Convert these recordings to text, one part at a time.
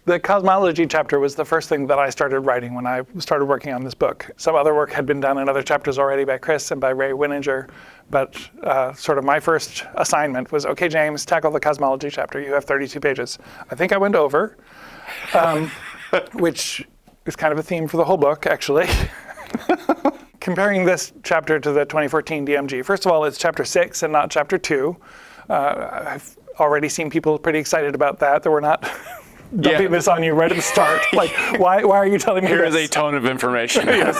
The Cosmology chapter was the first thing that I started writing when I started working on this book. Some other work had been done in other chapters already by Chris and by Ray Wininger, but sort of my first assignment was, okay, James, tackle the Cosmology chapter. You have 32 pages. I think I went over, which is kind of a theme for the whole book, actually. Comparing this chapter to the 2014 DMG, first of all, it's chapter 6 and not chapter 2. I've already seen people pretty excited about that. There were not... dumping this on you right at the start. Like, why are you telling me Here this? is a ton of information. Yes.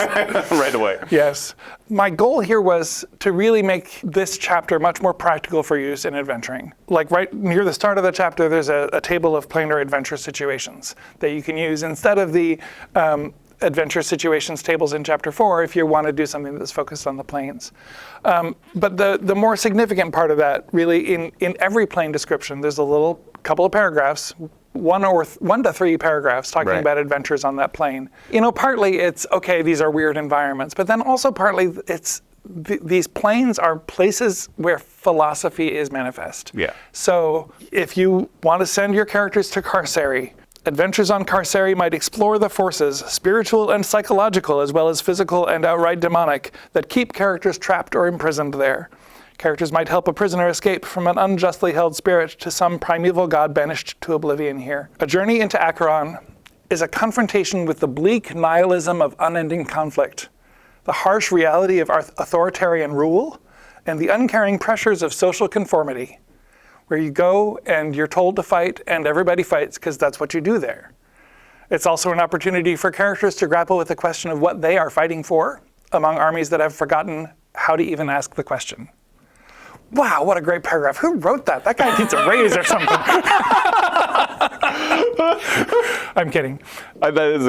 Right away. Yes. My goal here was to really make this chapter much more practical for use in adventuring. Like right near the start of the chapter, there's a table of planar adventure situations that you can use instead of the adventure situations tables in chapter 4 if you want to do something that's focused on the planes. But the more significant part of that, really, in every plane description, there's a little couple of paragraphs, one to three paragraphs talking about adventures on that plane. You know, partly it's, okay, these are weird environments, but then also partly it's these planes are places where philosophy is manifest. Yeah. So if you want to send your characters to Carceri, adventures on Carceri might explore the forces, spiritual and psychological, as well as physical and outright demonic, that keep characters trapped or imprisoned there. Characters might help a prisoner escape from an unjustly held spirit to some primeval god banished to oblivion here. A journey into Acheron is a confrontation with the bleak nihilism of unending conflict, the harsh reality of authoritarian rule, and the uncaring pressures of social conformity, where you go and you're told to fight and everybody fights because that's what you do there. It's also an opportunity for characters to grapple with the question of what they are fighting for among armies that have forgotten how to even ask the question. Wow, what a great paragraph. Who wrote that? That guy needs a raise or something. I'm kidding. That is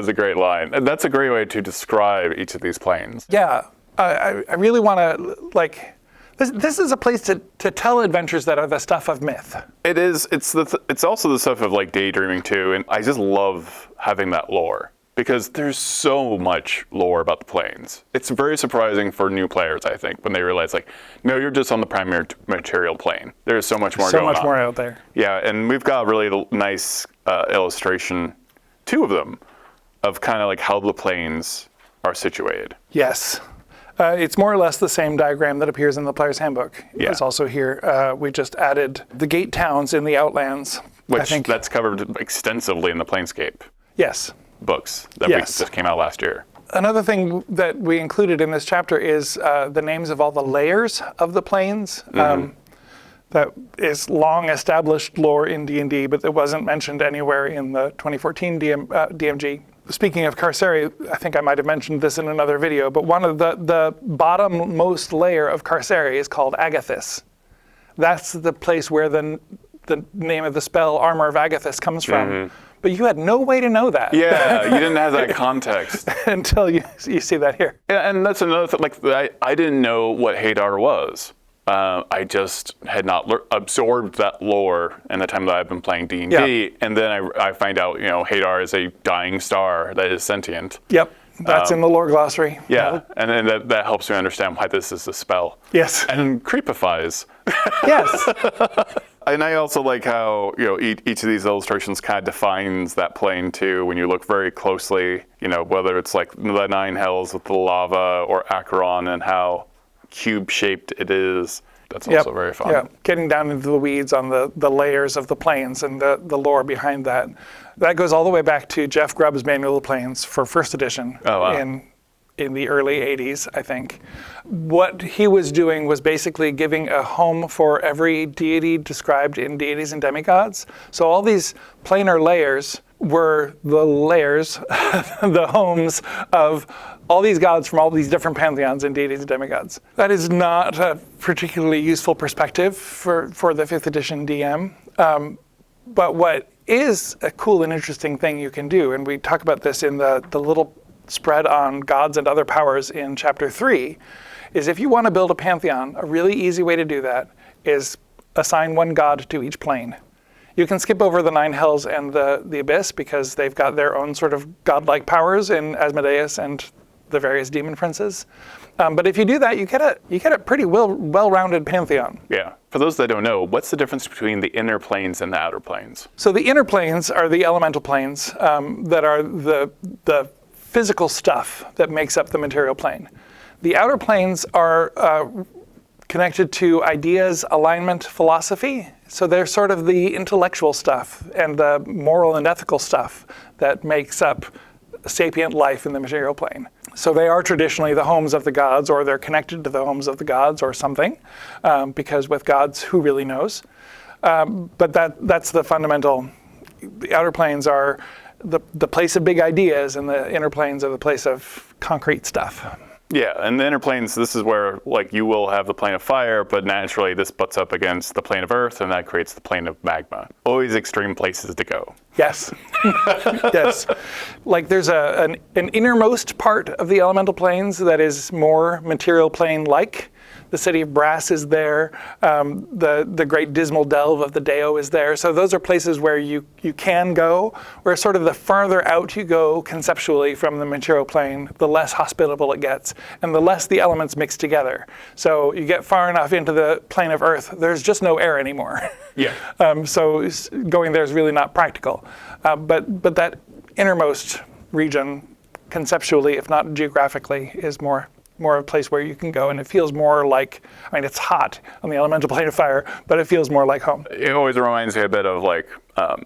a great line. And that's a great way to describe each of these planes. Yeah, I really want to, like, this is a place to tell adventures that are the stuff of myth. It is. It's also the stuff of like daydreaming too, and I just love having that lore. Because there's so much lore about the planes. It's very surprising for new players, I think, when they realize, like, no, you're just on the primary material plane. There's so much more going on. So much more out there. Yeah, and we've got a really nice illustration, two of them, of kind of like how the planes are situated. Yes. It's more or less the same diagram that appears in the Player's Handbook. Yeah. It's also here. We just added the gate towns in the Outlands. Which that's covered extensively in the Planescape. Yes. Books that just came out last year. Another thing that we included in this chapter is the names of all the layers of the planes. That is long established lore in D&D, but it wasn't mentioned anywhere in the 2014 DMG. Speaking of Carceri, I think I might have mentioned this in another video, but one of the bottommost layer of Carceri is called Agathis. That's the place where the name of the spell Armor of Agathis comes from. But you had no way to know that. Yeah, you didn't have that context. Until you see that here. Yeah, and that's another thing. Like, I didn't know what Hadar was. I just had not absorbed that lore in the time that I've been playing D&D. Yeah. And then I find out, you know, Hadar is a dying star that is sentient. Yep, that's in the lore glossary. Yeah, and then that helps me understand why this is a spell. Yes. And creepifies. Yes. And I also like how, you know, each of these illustrations kind of defines that plane too. When you look very closely, you know, whether it's like the Nine Hells with the lava or Acheron and how cube-shaped it is. That's also very fun. Yeah, getting down into the weeds on the layers of the planes and the lore behind that. That goes all the way back to Jeff Grubb's Manual of Planes for first edition. Oh, wow. In the early 80s, I think. What he was doing was basically giving a home for every deity described in Deities and Demigods. So all these planar layers were the layers, the homes of all these gods from all these different pantheons in Deities and Demigods. That is not a particularly useful perspective for the 5th edition DM. But what is a cool and interesting thing you can do, and we talk about this in the little spread on gods and other powers in chapter 3, is if you want to build a pantheon, a really easy way to do that is assign one god to each plane. You can skip over the Nine Hells and the Abyss because they've got their own sort of godlike powers in Asmodeus and the various demon princes. But if you do that, you get a pretty well-rounded pantheon. Yeah, For those that don't know, what's the difference between the inner planes and the outer planes? So the inner planes are the elemental planes that are the physical stuff that makes up the material plane. The outer planes are connected to ideas, alignment, philosophy. So they're sort of the intellectual stuff and the moral and ethical stuff that makes up sapient life in the material plane. So they are traditionally the homes of the gods, or they're connected to the homes of the gods or something, because with gods, who really knows? But that's the fundamental. The outer planes are the place of big ideas, and the inner planes are the place of concrete stuff. Yeah, and the inner planes, this is where like you will have the plane of fire, but naturally this butts up against the plane of earth, and that creates the plane of magma. Always extreme places to go. Yes. Yes. Like there's an innermost part of the elemental planes that is more material plane-like. The city of brass is there. The great dismal delve of the Deo is there. So those are places where you can go, where sort of the farther out you go conceptually from the material plane, the less hospitable it gets, and the less the elements mix together. So you get far enough into the plane of Earth, there's just no air anymore. Yeah. So going there is really not practical. But that innermost region, conceptually, if not geographically, is more a place where you can go, and it feels more like, I mean, it's hot on the elemental plane of fire, but it feels more like home. It always reminds me a bit of like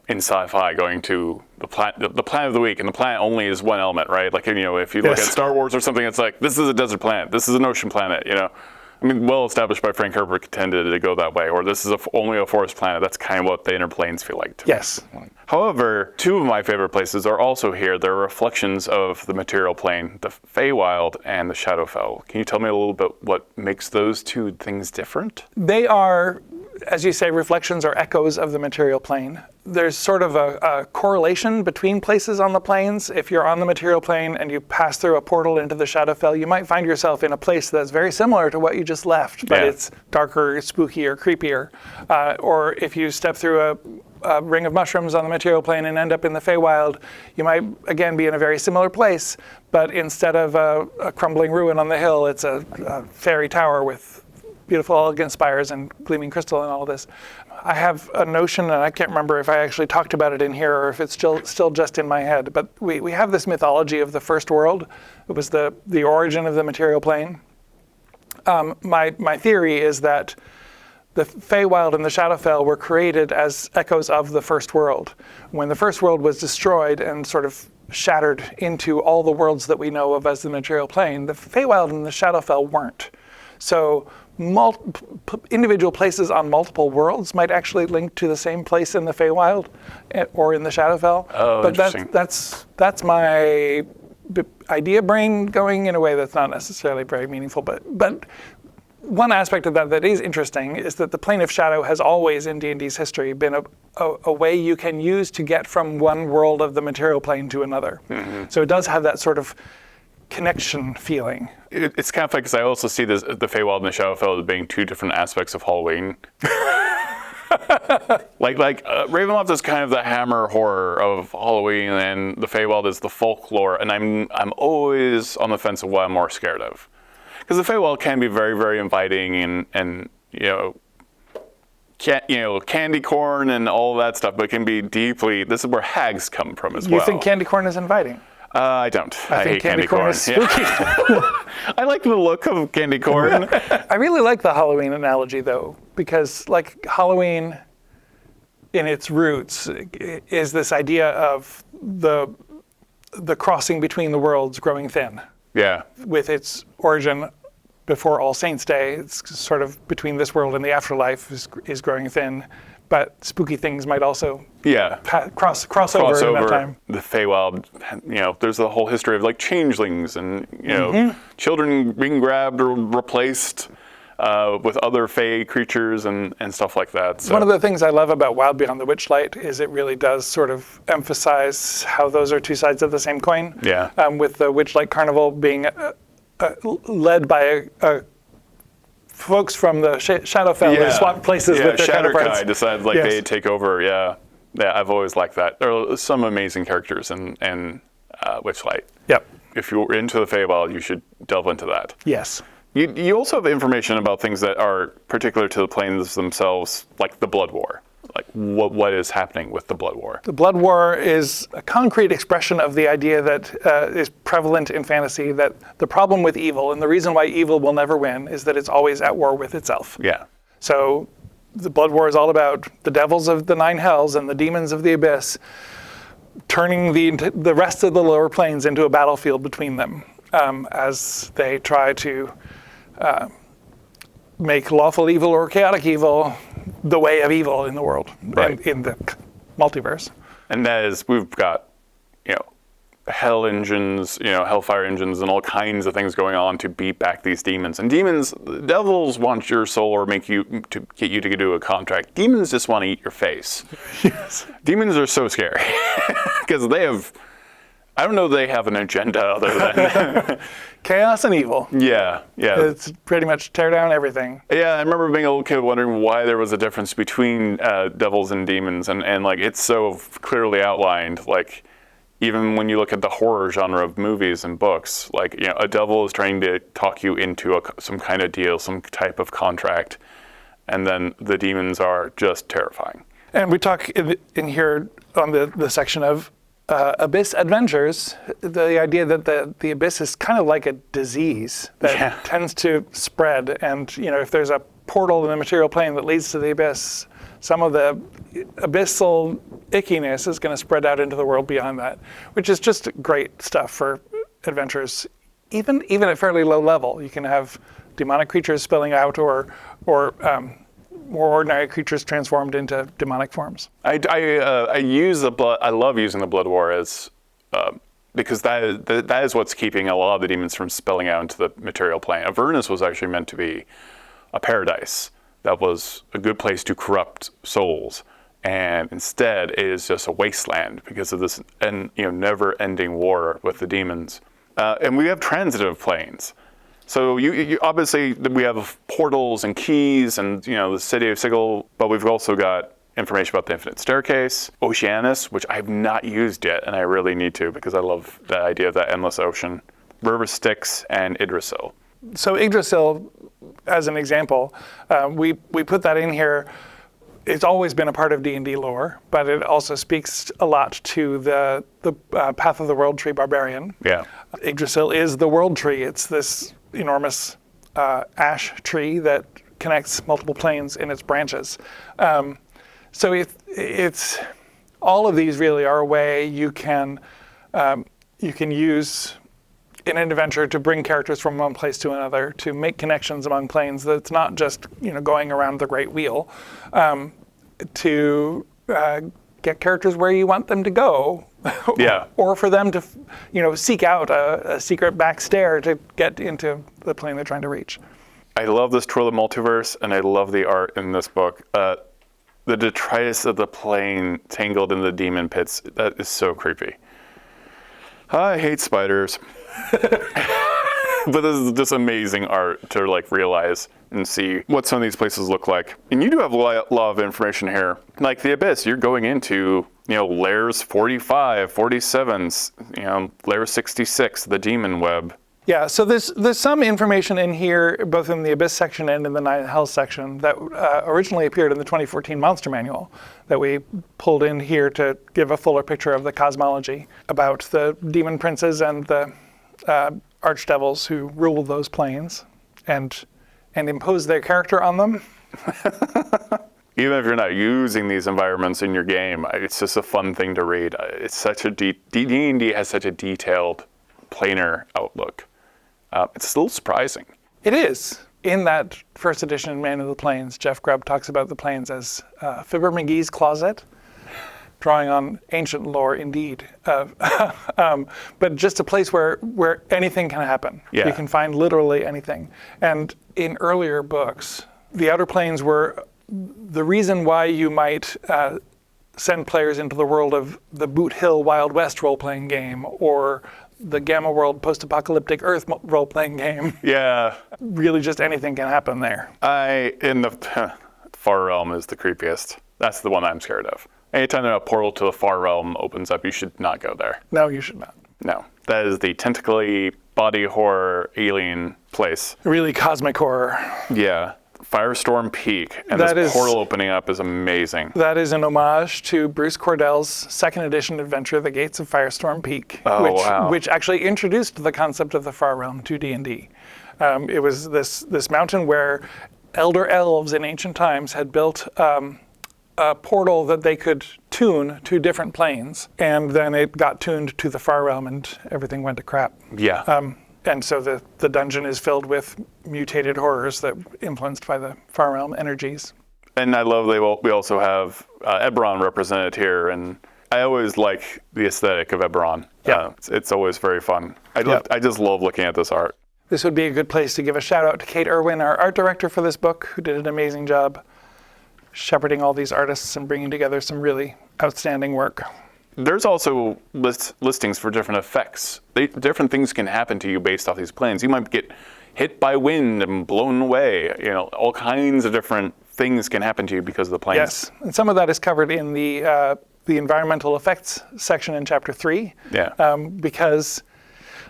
in sci-fi going to the planet of the week, and the planet only is one element, right? Like, you know, if you look at Star Wars or something, it's like, this is a desert planet, this is an ocean planet, you know. I mean, well established by Frank Herbert tended to go that way, or this is only a forest planet. That's kind of what the inner planes feel like to me. Yes. However, two of my favorite places are also here. They're reflections of the material plane, the Feywild and the Shadowfell. Can you tell me a little bit what makes those two things different? They are, as you say, reflections or echoes of the material plane. There's sort of a correlation between places on the planes. If you're on the material plane and you pass through a portal into the Shadowfell, you might find yourself in a place that's very similar to what you just left, but it's darker, spookier, creepier. Or if you step through a ring of mushrooms on the material plane and end up in the Feywild, you might again be in a very similar place, but instead of a crumbling ruin on the hill, it's a fairy tower with beautiful, elegant spires and gleaming crystal and all of this. I have a notion, and I can't remember if I actually talked about it in here or if it's still just in my head, but we have this mythology of the first world. It was the origin of the material plane. My theory is that the Feywild and the Shadowfell were created as echoes of the first world. When the first world was destroyed and sort of shattered into all the worlds that we know of as the material plane, the Feywild and the Shadowfell weren't. So individual places on multiple worlds might actually link to the same place in the Feywild or in the Shadowfell. Oh, but interesting. that's my idea brain going in a way that's not necessarily very meaningful. But one aspect of that is interesting is that the plane of shadow has always in D&D's history been a way you can use to get from one world of the material plane to another. Mm-hmm. So it does have that sort of connection feeling. It's kind of funny because I also see the Feywild and the Shadowfell as being two different aspects of Halloween. like Ravenloft is kind of the hammer horror of Halloween, and the Feywild is the folklore. And I'm always on the fence of what I'm more scared of, because the Feywild can be very, very inviting and candy corn and all that stuff, but it can be deeply. This is where hags come from as well. You think candy corn is inviting? I don't. I think hate candy corn. Is spooky. Yeah. I like the look of candy corn. I really like the Halloween analogy, though, because like Halloween in its roots is this idea of the crossing between the worlds growing thin. Yeah. With its origin before All Saints' Day, it's sort of between this world and the afterlife is growing thin. But spooky things might also cross over in that time. The Feywild, there's the whole history of like changelings and children being grabbed or replaced with other Fey creatures and stuff like that. So. One of the things I love about Wild Beyond the Witchlight is it really does sort of emphasize how those are two sides of the same coin. Yeah. With the Witchlight Carnival being led by folks from the Shadowfell who swap places with their counterparts. Decided they take over. Yeah, I've always liked that. There are some amazing characters in Witchlight. Yep. If you're into the Feywild, you should delve into that. Yes. You also have information about things that are particular to the planes themselves, like the Blood War. Like what is happening with the Blood War? The Blood War is a concrete expression of the idea that is prevalent in fantasy, that the problem with evil, and the reason why evil will never win, is that it's always at war with itself. Yeah. So the Blood War is all about the devils of the nine hells and the demons of the abyss turning the rest of the lower planes into a battlefield between them as they try to make lawful evil or chaotic evil the way of evil in the world, right. in the multiverse. And that is, we've got, hell engines, hellfire engines, and all kinds of things going on to beat back these demons. And demons, the devils want your soul or get you to do a contract. Demons just want to eat your face. Yes. Demons are so scary because I don't know they have an agenda other than chaos and evil. Yeah. It's pretty much tear down everything. Yeah, I remember being a little kid wondering why there was a difference between devils and demons, and like it's so clearly outlined. Like even when you look at the horror genre of movies and books, like a devil is trying to talk you into some kind of deal, some type of contract, and then the demons are just terrifying. And we talk in here on the section of Abyss Adventures, the idea that the abyss is kind of like a disease that tends to spread. And, if there's a portal in the material plane that leads to the abyss, some of the abyssal ickiness is going to spread out into the world beyond that, which is just great stuff for adventures. Even at fairly low level, you can have demonic creatures spilling out or more ordinary creatures transformed into demonic forms. I love using the Blood War as because that is what's keeping a lot of the demons from spilling out into the material plane. Avernus was actually meant to be a paradise that was a good place to corrupt souls, and instead it is just a wasteland because of this never-ending war with the demons. And we have transitive planes. So you obviously we have portals and keys and the city of Sigil, but we've also got information about the Infinite Staircase, Oceanus, which I've not used yet, and I really need to because I love the idea of that endless ocean, River Styx, and Yggdrasil. So Yggdrasil, as an example, we put that in here. It's always been a part of D&D lore, but it also speaks a lot to the Path of the World Tree Barbarian. Yeah. Yggdrasil is the World Tree. It's this enormous ash tree that connects multiple planes in its branches. So it's all of these really are a way you can use in an adventure to bring characters from one place to another, to make connections among planes. That's not just going around the Great Wheel, to get characters where you want them to go. Yeah. Or for them to seek out a secret back stair to get into the plane they're trying to reach. I love this Tour of the Multiverse, and I love the art in this book. The detritus of the plane tangled in the demon pits, that is so creepy. I hate spiders. But this is just amazing art to realize and see what some of these places look like. And you do have a lot of information here. Like the Abyss, you're going into, layers 45, 47, layer 66, the demon web. Yeah, so there's some information in here, both in the Abyss section and in the Nine Hells section, that originally appeared in the 2014 Monster Manual that we pulled in here to give a fuller picture of the cosmology about the demon princes and the archdevils who rule those planes and impose their character on them. Even if you're not using these environments in your game, it's just a fun thing to read. It's such a D&D has such a detailed, planar outlook. It's a little surprising. It is. In that first edition Man of the Plains, Jeff Grubb talks about the plains as Fibber McGee's closet, drawing on ancient lore indeed. But just a place where anything can happen. Yeah. You can find literally anything. And in earlier books, the Outer Planes were the reason why you might send players into the world of the Boot Hill Wild West role-playing game or the Gamma World Post-Apocalyptic Earth role-playing game. Yeah. Really just anything can happen there. In the Far Realm is the creepiest. That's the one I'm scared of. Anytime that a portal to the Far Realm opens up, you should not go there. No, you should not. No. That is the tentacly body horror alien place. Really cosmic horror. Yeah. Firestorm Peak, and That this is- portal opening up is amazing. That is an homage to Bruce Cordell's second edition adventure, The Gates of Firestorm Peak, Oh, wow. which actually introduced the concept of the Far Realm to D&D. It was this mountain where elder elves in ancient times had built a portal that they could tune to different planes, and then it got tuned to the Far Realm, and everything went to crap. Yeah. And so the dungeon is filled with mutated horrors that influenced by the Far Realm energies. And I love we also have Eberron represented here, and I always like the aesthetic of Eberron. Yeah. It's always very fun. Yeah. I just love looking at this art. This would be a good place to give a shout out to Kate Irwin, our art director for this book, who did an amazing job shepherding all these artists and bringing together some really outstanding work. There's also listings for different effects. Different things can happen to you based off these planes. You might get hit by wind and blown away. All kinds of different things can happen to you because of the planes. Yes, and some of that is covered in the environmental effects section in chapter 3. Yeah. Because,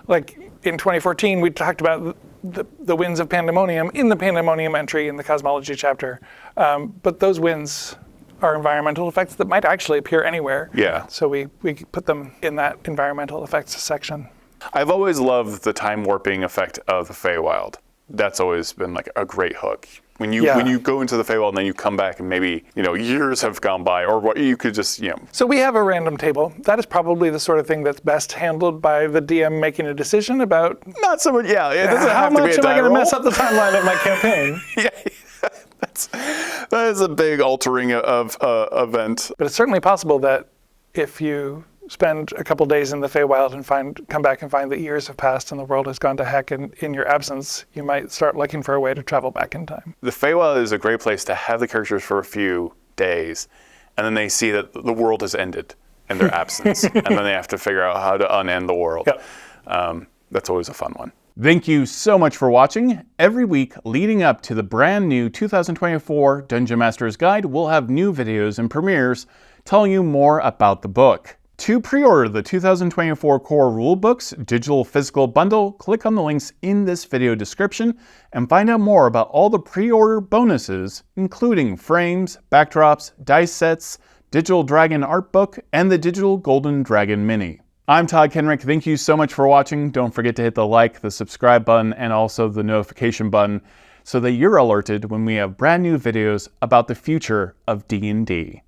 like in 2014, we talked about the winds of pandemonium in the pandemonium entry in the cosmology chapter. But those winds are environmental effects that might actually appear anywhere. Yeah. So we put them in that environmental effects section. I've always loved the time warping effect of the Feywild. That's always been like a great hook. When you go into the Feywild and then you come back and maybe years have gone by, or what you could just So we have a random table. That is probably the sort of thing that's best handled by the DM making a decision about not so much. Yeah, it doesn't how have to be much a am I going to die mess roll. up the timeline of my campaign. Yeah, that is a big altering of event. But it's certainly possible that if you spend a couple days in the Feywild and come back and find that years have passed and the world has gone to heck in your absence, you might start looking for a way to travel back in time. The Feywild is a great place to have the characters for a few days, and then they see that the world has ended in their absence, and then they have to figure out how to unend the world. Yep. That's always a fun one. Thank you so much for watching. Every week leading up to the brand new 2024 Dungeon Master's Guide, we'll have new videos and premieres telling you more about the book. To pre-order the 2024 Core Rulebooks digital physical bundle, click on the links in this video description and find out more about all the pre-order bonuses, including frames, backdrops, dice sets, digital dragon art book, and the digital golden dragon mini. I'm Todd Kenrick. Thank you so much for watching. Don't forget to hit the like, the subscribe button, and also the notification button so that you're alerted when we have brand new videos about the future of D&D.